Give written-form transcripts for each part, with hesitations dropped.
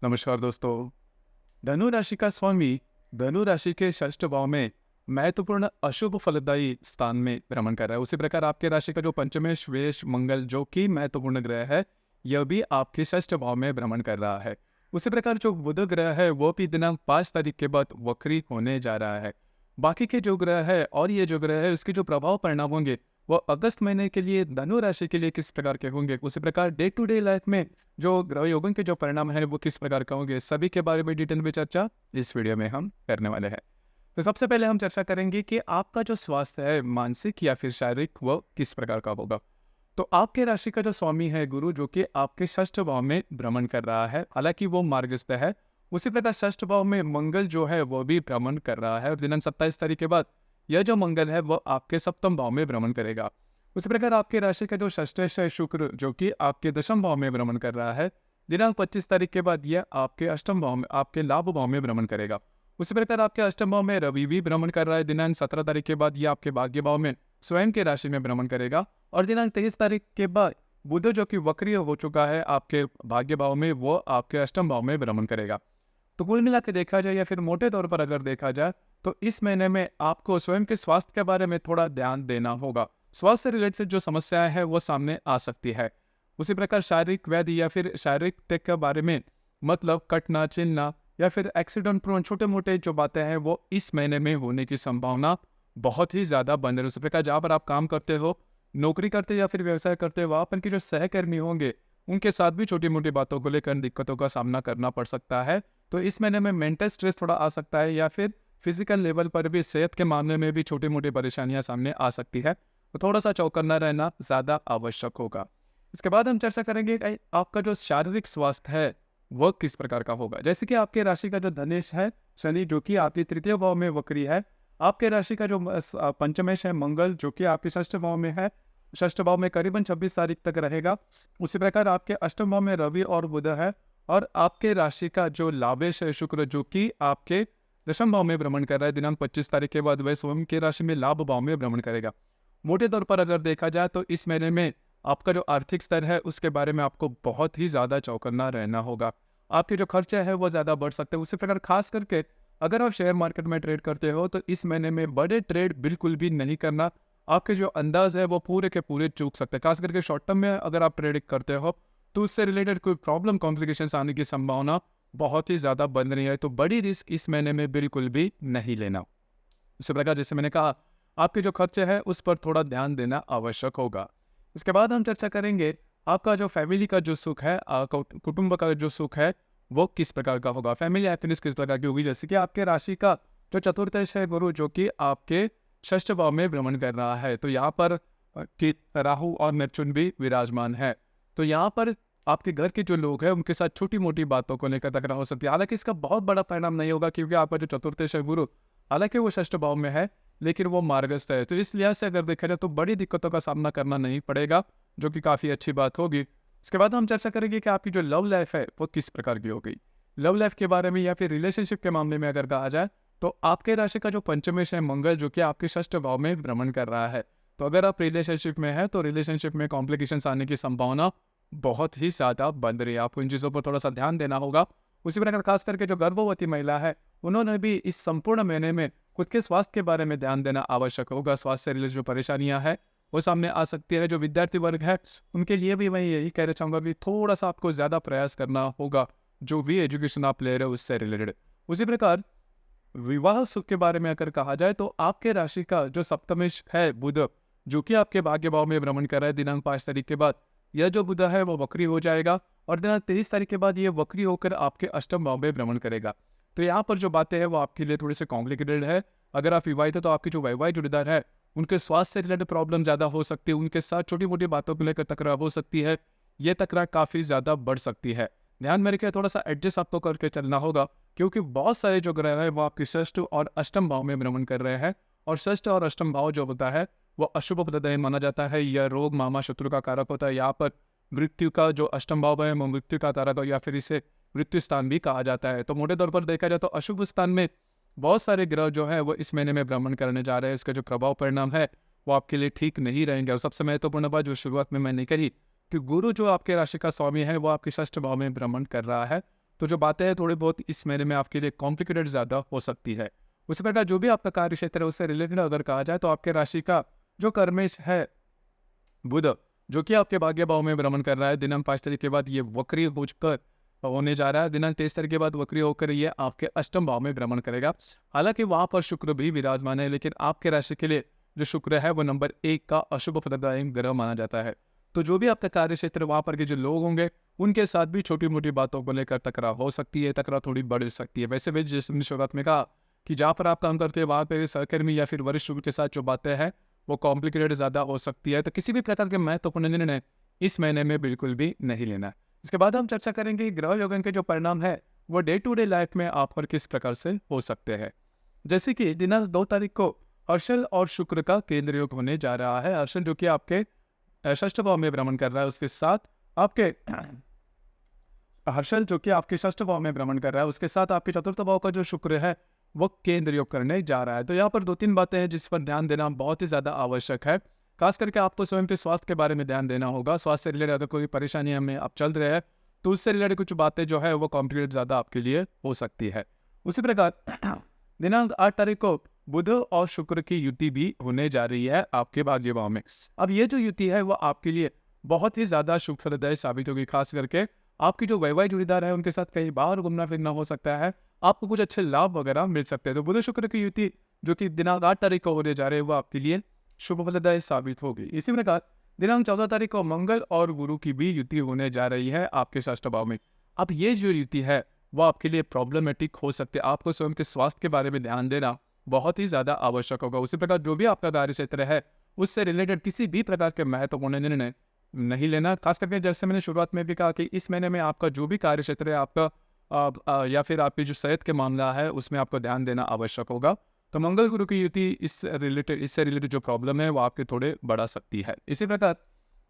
नमस्कार दोस्तों। धनु राशि का स्वामी धनु राशि के षष्ठ भाव में महत्वपूर्ण अशुभ फलदायी स्थान में भ्रमण कर रहा है। उसी प्रकार आपके राशि का जो पंचमेश वेश मंगल जो कि महत्वपूर्ण ग्रह है, यह भी आपके षष्ठ भाव में भ्रमण कर रहा है। उसी प्रकार जो बुध ग्रह है वो भी दिनांक 5 तारीख के बाद वक्री होने जा रहा है। बाकी के जो ग्रह है और ये जो ग्रह है उसके जो प्रभाव परिणाम होंगे वो अगस्त महीने के लिए धनु राशि के लिए किस प्रकार के होंगे, उसी प्रकार डे टू डे लाइफ में जो ग्रह योगों के जो परिणाम है वो किस प्रकार का होंगे, सभी के बारे में डिटेल में चर्चा इस वीडियो में हम करने वाले हैं। तो सबसे पहले हम चर्चा करेंगे कि आपका जो स्वास्थ्य है मानसिक या फिर शारीरिक वो किस प्रकार का होगा। तो आपके राशि का जो स्वामी है गुरु जो कि आपके षष्ठ भाव में भ्रमण कर रहा है, हालांकि वो मार्गस्थ है। उसी प्रकार षष्ठ भाव में मंगल जो है वो भी भ्रमण कर रहा है और दिनांक 27 तारीख के बाद यह जो मंगल है वो आपके सप्तम भाव में भ्रमण करेगा। उसी प्रकार आपके राशि का जो षष्ठेश है शुक्र जो कि आपके दशम भाव में भ्रमण कर रहा है, दिनांक 25 तारीख के बाद यह आपके अष्टम भाव में आपके लाभ भाव में भ्रमण करेगा। उसी प्रकार आपके अष्टम भाव में रवि भी भ्रमण कर रहा है, दिनांक 17 तारीख के बाद यह आपके भाग्य भाव में स्वयं के राशि में भ्रमण करेगा और दिनांक 23 तारीख के बाद बुध जो कि वक्रीय हो चुका है आपके भाग्य भाव में, वो आपके अष्टम भाव में भ्रमण करेगा। तो कुल मिला के देखा जाए या फिर मोटे तौर पर अगर देखा जाए तो इस महीने में आपको स्वयं के स्वास्थ्य के बारे में थोड़ा ध्यान देना होगा। स्वास्थ्य से रिलेटेड जो समस्याएं हैं वो सामने आ सकती है। उसी प्रकार शारीरिक व्याधि या फिर शारीरिक तक के बारे में मतलब कटना चिलना या फिर एक्सीडेंट प्रोन छोटे मोटे जो बातें हैं वो इस महीने में होने की संभावना बहुत ही ज्यादा बन रही है। उसी प्रकार जहाँ पर आप काम करते हो, नौकरी करते या फिर व्यवसाय करते हो, वहाँ पर के जो सहकर्मी होंगे उनके साथ भी छोटी मोटी बातों को लेकर दिक्कतों का सामना करना पड़ सकता है। तो इस महीने में मेंटल स्ट्रेस थोड़ा आ सकता है या फिर फिजिकल लेवल पर भी सेहत के मामले में भी छोटी मोटी परेशानियां सामने आ सकती है। तो थोड़ा सा चौकन्ना रहना ज़्यादा आवश्यक होगा। इसके बाद हम चर्चा करेंगे कि आपका जो शारीरिक स्वास्थ्य है वह किस प्रकार का होगा। जैसे कि आपके राशि का जो धनेश है शनि जो कि आपके तृतीय भाव में वक्री है, आपके राशि का जो पंचमेश है मंगल जो कि आपके षष्ठ भाव में है, षष्ठ भाव में करीबन 26 तारीख तक रहेगा। उसी प्रकार आपके अष्टम भाव में रवि और बुध है और आपके राशि का जो लाभेश है शुक्र जो कि आपके दशम भाव में भ्रमण कर रहा है, दिनांक 25 तारीख के बाद वह स्वयं के राशि में लाभ भाव में भ्रमण करेगा। मोटे तौर पर अगर देखा जाए तो इस महीने में आपका जो आर्थिक स्तर है उसके बारे में आपको बहुत ही ज़्यादा चौकन्ना रहना होगा। आपके जो खर्चे हैं वो ज़्यादा बढ़ सकते हैं। उसी प्रकार खास करके अगर आप शेयर मार्केट में ट्रेड करते हो तो इस महीने में बड़े ट्रेड बिल्कुल भी नहीं करना। आपके जो अंदाज है वो पूरे के पूरे चूक सकते हैं। खास करके शॉर्ट टर्म में अगर आप ट्रेडिंग करते हो तो उससे रिलेटेड कोई प्रॉब्लम कॉम्प्लिकेशंस आने की संभावना बहुत ही ज़्यादा बन रही है। तो बड़ी रिस्क इस महीने में बिल्कुल भी नहीं लेना। इसी प्रकार जैसे मैंने कहा आपके जो खर्चे हैं उस पर थोड़ा ध्यान देना आवश्यक होगा। इसके बाद हम चर्चा करेंगे आपका जो फैमिली का जो सुख है, कुटुंब का जो सुख है वो किस प्रकार का होगा, फैमिली हैप्पीनेस किस प्रकार की होगी। जैसे कि आपके राशि का जो चतुर्थेश है गुरु जो कि आपके षष्ठ भाव में भ्रमण कर रहा है, तो यहाँ पर राहु और नेपच्यून भी विराजमान है। तो यहाँ पर आपके घर के जो लोग हैं उनके साथ छोटी मोटी बातों को लेकर तकरार हो सकती है। हालांकि इसका बहुत बड़ा परिणाम नहीं होगा क्योंकि आपका जो चतुर्थेश है गुरु, हालांकि वो षष्ठ भाव में है लेकिन वो मार्गस्थ है, तो इस लिहाज से अगर देखा जाए तो बड़ी दिक्कतों का सामना करना नहीं पड़ेगा, जो कि काफ़ी अच्छी बात होगी। इसके बाद हम चर्चा करेंगे कि आपकी जो लव लाइफ है वो किस प्रकार की होगी। लव लाइफ के बारे में या फिर रिलेशनशिप के मामले में अगर कहा जाए तो आपके राशि का जो पंचमेश है मंगल जो कि आपके षष्ठ भाव में भ्रमण कर रहा है, तो अगर आप रिलेशनशिप में है तो रिलेशनशिप में कॉम्प्लिकेशंस आने की संभावना बहुत ही ज़्यादा बन रही है। आपको इन चीज़ों पर थोड़ा सा ध्यान देना होगा। उसी प्रकार खास करके जो गर्भवती महिला है उन्होंने भी इस संपूर्ण महीने में खुद के स्वास्थ्य के बारे में ध्यान देना आवश्यक होगा। स्वास्थ्य से रिलेटेड जो परेशानियां हैं वो सामने आ सकती है। जो विद्यार्थी वर्ग है उनके लिए भी मैं यही कहना चाहूँगा कि थोड़ा सा आपको ज़्यादा प्रयास करना होगा जो भी एजुकेशन आप ले रहे हो उससे रिलेटेड। उसी प्रकार विवाह सुख के बारे में अगर कहा जाए तो आपके राशि का जो सप्तमेश है बुध जो कि आपके भाग्य भाव में भ्रमण कर रहा है, दिनांक 5 तारीख के बाद यह जो बुध है वो वक्री हो जाएगा और दिनांक 23 तारीख के बाद ये वक्री होकर आपके अष्टम भाव में भ्रमण करेगा। तो यहाँ पर जो बातें हैं वो आपके लिए थोड़ी सी कॉम्प्लिकेटेड है। अगर आप विवाहित है तो आपके जो वैवाहिक जोड़ीदार है उनके स्वास्थ्य से रिलेटेड प्रॉब्लम ज़्यादा हो सकती है, उनके साथ छोटी मोटी बातों को लेकर तकरार हो सकती है। ये तकरार काफ़ी ज़्यादा बढ़ सकती है। ध्यान में रखिए, थोड़ा सा एडजस्ट आपको करके चलना होगा क्योंकि बहुत सारे जो ग्रह है वो आपके षष्ठ और अष्टम भाव में भ्रमण कर रहे हैं और षष्ठ और अष्टम भाव जो होता है वो अशुभ फलदायी माना जाता है। यह रोग मामा शत्रु का कारक होता है। यहाँ पर मृत्यु का जो अष्टम भाव है वो मृत्यु का कारक हो या फिर इसे मृत्यु स्थान भी कहा जाता है। तो मोटे तौर पर देखा जाए तो अशुभ स्थान में बहुत सारे ग्रह जो है वो इस महीने में भ्रमण करने जा रहे हैं। इसका जो प्रभाव परिणाम है वो आपके लिए ठीक नहीं रहेंगे। और सबसे महत्वपूर्ण बात जो शुरुआत में मैंने कही कि गुरु जो आपके राशि का स्वामी है वो आपके षष्ठ भाव में भ्रमण कर रहा है, तो जो बातें हैं थोड़ी बहुत इस महीने में आपके लिए कॉम्प्लिकेटेड ज़्यादा हो सकती है। उसी प्रकार जो भी आपका कार्य क्षेत्र है उससे रिलेटेड अगर कहा जाए तो आपके राशि का जो कर्मेश है बुध, जो कि आपके भाग्य भाव में भ्रमण कर रहा है, दिनांक 5 तारीख के बाद ये वक्री होकर होने जा रहा है। दिनांक 23 तारीख के बाद वक्री होकर ये आपके अष्टम भाव में भ्रमण करेगा। हालांकि वहां पर शुक्र भी विराजमान है, लेकिन आपके राशि के लिए जो शुक्र है वो नंबर 1 का अशुभ फलदायक ग्रह माना जाता है। तो जो भी आपका कार्य क्षेत्र वहां पर के जो लोग होंगे उनके साथ भी छोटी मोटी बातों को लेकर तकरार हो सकती है, तकरार थोड़ी बढ़ सकती है। वैसे भी जैसे हमने शुरुआत में कहा कि जहाँ पर आप काम करते हैं वहां पर सहकर्मी या फिर वरिष्ठ के साथ जो बातें हैं वो कॉम्प्लिकेटेड ज़्यादा हो सकती है। तो किसी भी प्रकार के महत्वपूर्ण निर्णय इस महीने में बिल्कुल भी नहीं लेना है। इसके बाद हम चर्चा करेंगे कि ग्रह योगन के जो परिणाम है वो डे टू डे लाइफ में आप पर किस प्रकार से हो सकते हैं। जैसे कि दिनांक 2 तारीख को हर्षल और शुक्र का केंद्र योग होने जा रहा है। हर्षल जो कि आपके षष्ठ भाव में भ्रमण कर रहा है, उसके साथ आपके हर्षल जो कि आपके षष्ठ भाव में भ्रमण कर रहा है, उसके साथ आपके चतुर्थ भाव का जो शुक्र है वो केंद्र योग करने जा रहा है। तो यहाँ पर 2-3 बातें हैं जिस पर ध्यान देना बहुत ही ज्यादा आवश्यक है। खास करके आपको स्वयं के स्वास्थ्य के बारे में ध्यान देना होगा। स्वास्थ्य से रिलेटेड अगर कोई परेशानी में आप चल रहे हैं तो उससे रिलेटेड कुछ बातें जो है वो कॉम्प्लिकेट ज्यादा आपके लिए हो सकती है। उसी प्रकार दिनांक 8 तारीख को बुध और शुक्र की युति भी होने जा रही है आपके भाग्य भाव में। अब ये जो युति है वो आपके लिए बहुत ही ज्यादा शुभ फलदायी साबित होगी। खास करके आपकी जो वैवाहिक जोड़ीदार है उनके साथ कई बार घूमना फिरना हो सकता है, आपको कुछ अच्छे लाभ वगैरह मिल सकते हैं। तो बुध शुक्र की युति जो कि दिनांक 8 तारीख को होने जा रहे हैं वो आपके लिए शुभ फलदायी साबित होगी। इसी प्रकार दिनांक 14 तारीख को मंगल और गुरु की भी युति होने जा रही है आपके षष्ठ भाव में। अब ये जो युति है वो आपके लिए प्रॉब्लमेटिक हो सकते हैं। आपको स्वयं के स्वास्थ्य के बारे में ध्यान देना बहुत ही ज्यादा आवश्यक होगा। उसी प्रकार जो भी आपका कार्य क्षेत्र है उससे रिलेटेड किसी भी प्रकार के महत्वपूर्ण निर्णय नहीं लेना। खास करके जैसे मैंने शुरुआत में भी कहा कि इस महीने में आपका जो भी कार्य क्षेत्र है आपका या फिर आपकी जो सेहत के मामला है उसमें आपको ध्यान देना आवश्यक होगा। तो मंगल गुरु की युति इससे रिलेटेड जो प्रॉब्लम है वो आपके थोड़े बढ़ा सकती है। इसी प्रकार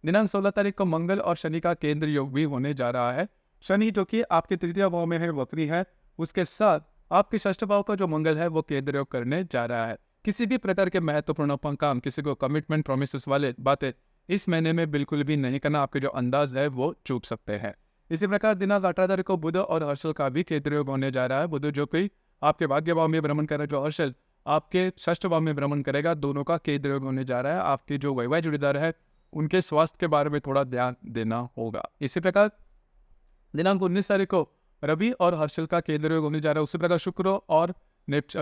दिनांक 16 तारीख को मंगल और शनि का केंद्र योग भी होने जा रहा है। शनि जो कि आपके तृतीय भाव में है वक्री है, उसके साथ आपके षष्ठ भाव का जो मंगल है वो केंद्र योग करने जा रहा है। किसी भी प्रकार के महत्वपूर्ण काम, किसी को कमिटमेंट प्रोमिस वाले बातें इस महीने में बिल्कुल भी नहीं करना। आपके जो अंदाज है वो चूक सकते हैं। इसी प्रकार दिनांक 18 तारीख को बुध और हर्षल का भी केंद्र योग होने जा रहा है। बुध जो कि आपके भाग्य भाव में भ्रमण कर रहा है, जो हर्षल आपके षष्ठ भाव में भ्रमण करेगा, दोनों का केंद्र योग होने जा रहा है। आपके जो वैवाहिक जोड़ीदार है उनके स्वास्थ्य के बारे में थोड़ा ध्यान देना होगा। इसी प्रकार दिनांक 19 तारीख को रवि और हर्षल का केंद्र योग होने जा रहा है। उसी प्रकार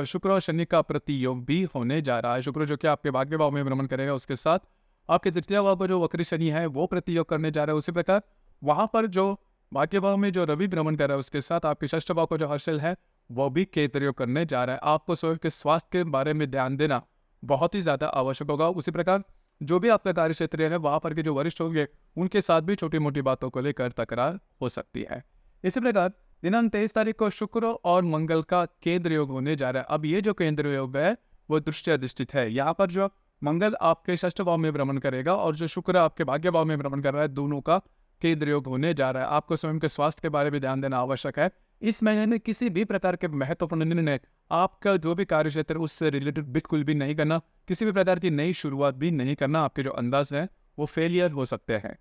शुक्र और शनि का प्रति योग भी होने जा रहा है। शुक्र जो कि आपके भाग्य भाव में भ्रमण करेगा, उसके साथ आपके तृतीय भाव पर जो वक्री शनि है वो प्रति योग करने जा रहा है। उसी प्रकार वहां पर जो भाग्य भाव में जो रवि भ्रमण कर रहा है उसके साथ आपके षष्ठ भाव का जो हर्षल है वो भी केंद्र योग करने जा रहा है। आपको स्वयं के स्वास्थ्य के बारे में ध्यान देना बहुत ही ज्यादा आवश्यक होगा। उसी प्रकार जो भी आपका कार्य क्षेत्र है वहां पर के जो वरिष्ठ होंगे उनके साथ भी छोटी मोटी बातों को लेकर तकरार हो सकती है। इसी प्रकार दिनांक 23 तारीख को शुक्र और मंगल का केंद्र योग होने जा रहा है। अब ये जो केंद्र योग है वो दृष्टि अधिष्ठित है। यहाँ पर जो मंगल आपके षष्ठ भाव में भ्रमण करेगा और जो शुक्र आपके भाग्य भाव में भ्रमण कर रहा है, दोनों का केंद्र योग होने जा रहा है। आपको स्वयं के स्वास्थ्य के बारे में ध्यान देना आवश्यक है। इस महीने में किसी भी प्रकार के महत्वपूर्ण निर्णय आपका जो भी कार्य क्षेत्र है उससे रिलेटेड बिल्कुल भी नहीं करना। किसी भी प्रकार की नई शुरुआत भी नहीं करना। आपके जो अंदाज है वो फेलियर हो सकते हैं।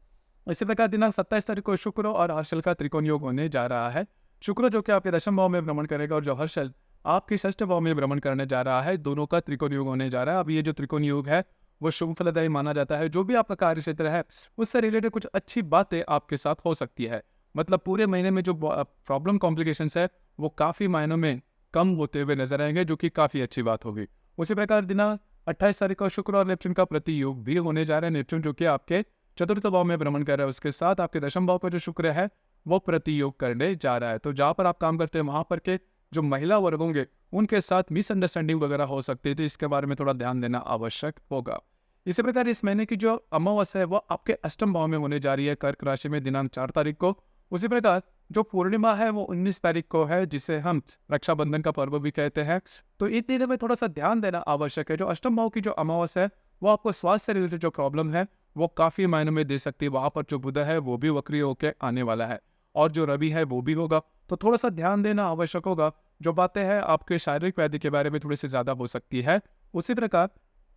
इसी प्रकार दिनांक 27 तारीख को शुक्र और हर्षल का त्रिकोण योग होने जा रहा है। शुक्र जो कि आपके दशम भाव में भ्रमण करेगा और जो हर्षल आपके षष्ठ भाव में भ्रमण करने जा रहा है, दोनों का त्रिकोण योग होने जा रहा है। अब ये जो त्रिकोण योग है वो शुभ फलदायी माना जाता है। जो भी आपका कार्य क्षेत्र है उससे रिलेटेड कुछ अच्छी बातें आपके साथ हो सकती है। मतलब पूरे महीने में जो प्रॉब्लम कॉम्प्लिकेशंस है वो काफी मायनों में कम होते हुए नजर आएंगे, जो कि काफी अच्छी बात होगी। उसी प्रकार दिनांक 28 तारीख को शुक्र और नेपच्यून का प्रति योग भी होने जा रहा है। नेपच्यून जो कि आपके चतुर्थ भाव में भ्रमण कर रहा है, उसके साथ आपके दशम भाव पर जो शुक्र है वो प्रति योग करने जा रहा है। तो जहां पर आप काम करते हैं वहां पर के जो महिला वर्ग होंगे उनके साथ मिसअंडरस्टैंडिंग वगैरह हो सकती थी, इसके बारे में थोड़ा ध्यान देना आवश्यक होगा। इसी प्रकार इस महीने की जो अमावस्या है वो आपके अष्टम भाव में होने जा रही है, कर्क राशि में, दिनांक 4 तारीख को। उसी प्रकार जो पूर्णिमा है वो 19 तारीख को है, जिसे हम रक्षाबंधन का पर्व भी कहते हैं। तो इन दिनों में थोड़ा सा ध्यान देना आवश्यक है। जो अष्टम भाव की जो अमावस्या है वो आपको स्वास्थ्य से रिलेटेड जो प्रॉब्लम है वो काफी मायनों में दे सकती है। वहां पर जो बुध है वो भी वक्री होकर आने वाला है और जो रवि है वो भी होगा, तो थोड़ा सा ध्यान देना आवश्यक होगा। जो बातें हैं आपके शारीरिक व्याधि के बारे में थोड़ी सी ज्यादा हो सकती है। उसी प्रकार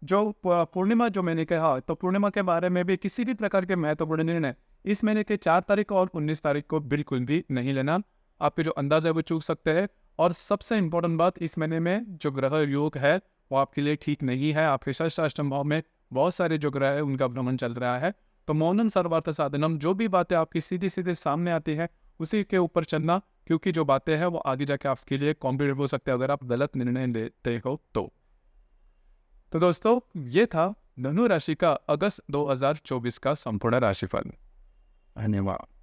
जो पूर्णिमा जो मैंने कहा, तो पूर्णिमा के बारे में भी किसी भी प्रकार के महत्वपूर्ण निर्णय इस महीने के 4 तारीख और 19 तारीख को बिल्कुल भी नहीं लेना। आपके जो अंदाज है वो चूक सकते हैं। और सबसे इंपॉर्टेंट बात, इस महीने में जो ग्रह योग है वो आपके लिए ठीक नहीं है। आपके षष्ठ अष्टम भाव में बहुत सारे जो ग्रह है उनका भ्रमण चल रहा है। तो मौनम सर्वार्थ साधनम, जो भी बातें आपकी सीधी सीधे सामने आती है उसी के ऊपर चलना, क्योंकि जो बातें हैं वो आगे जाके आपके लिए कॉम्प्लिकेटेड हो सकते हैं अगर आप गलत निर्णय लेते हो तो दोस्तों ये था धनु राशि का अगस्त 2024 का संपूर्ण राशिफल। धन्यवाद।